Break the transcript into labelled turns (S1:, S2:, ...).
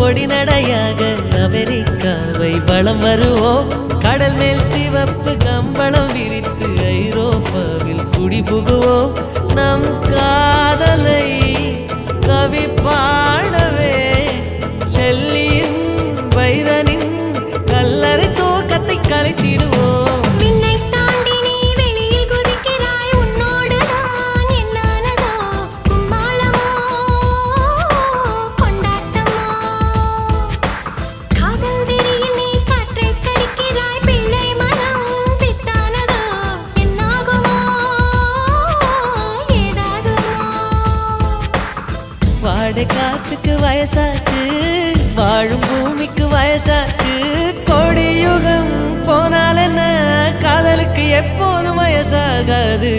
S1: பொடிநடையாக அமெரிக்காவை வலம் வருவோம். கடல் மேல் சிவப்பு கம்பளம் விரித்து ஐரோப்பாவில் குடிபுகுவோம். நம் காதலை கவி பாடவே செல்லியின் வைரனின் கல்லறை தோக்கத்தை கலைத்திடுவோம். வாடை காற்றுக்கு வயசாச்சு, வாழும் பூமிக்கு வயசாச்சு. கொடியுகம் போனால் என்ன, காதலுக்கு எப்போதும் வயசாகாது.